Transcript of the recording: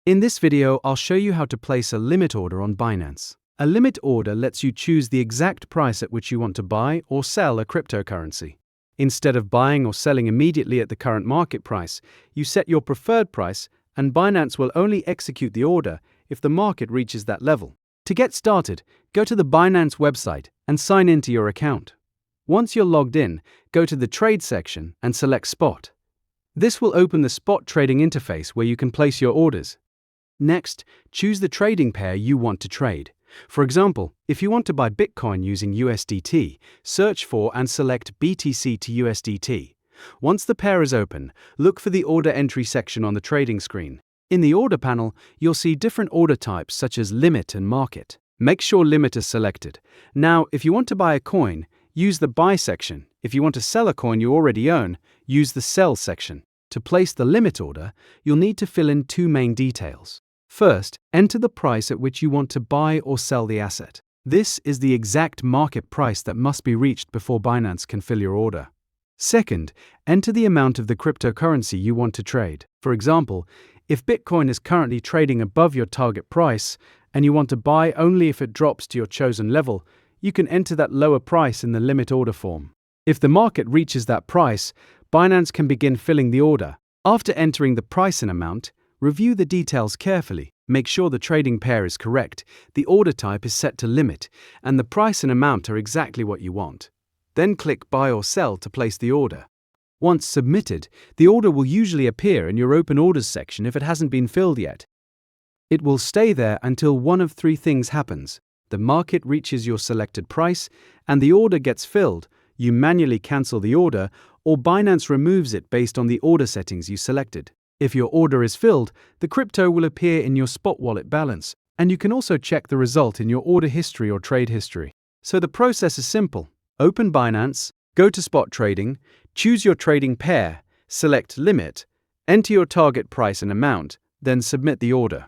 In this video, I'll show you how to place a limit order on Binance. A limit order lets you choose the exact price at which you want to buy or sell a cryptocurrency. Instead of buying or selling immediately at the current market price, you set your preferred price, and Binance will only execute the order if the market reaches that level. To get started, go to the Binance website and sign into your account. Once you're logged in, go to the Trade section and select Spot. This will open the spot trading interface where you can place your orders. Next, choose the trading pair you want to trade. For example, if you want to buy Bitcoin using USDT, search for and select BTC to USDT. Once the pair is open, look for the order entry section on the trading screen. In the order panel, you'll see different order types such as limit and market. Make sure limit is selected. Now, if you want to buy a coin, use the buy section. If you want to sell a coin you already own, use the sell section. To place the limit order, you'll need to fill in two main details. First, enter the price at which you want to buy or sell the asset. This is the exact market price that must be reached before Binance can fill your order. Second, enter the amount of the cryptocurrency you want to trade. For example, if Bitcoin is currently trading above your target price and you want to buy only if it drops to your chosen level, you can enter that lower price in the limit order form. If the market reaches that price, Binance can begin filling the order. After entering the price and amount, review the details carefully. Make sure the trading pair is correct, the order type is set to limit, and the price and amount are exactly what you want. Then click Buy or Sell to place the order. Once submitted, the order will usually appear in your Open Orders section if it hasn't been filled yet. It will stay there until one of three things happens. The market reaches your selected price, and the order gets filled. You manually cancel the order, or Binance removes it based on the order settings you selected. If your order is filled, the crypto will appear in your spot wallet balance, and you can also check the result in your order history or trade history. So the process is simple. Open Binance, go to Spot Trading, choose your trading pair, select Limit, enter your target price and amount, then submit the order.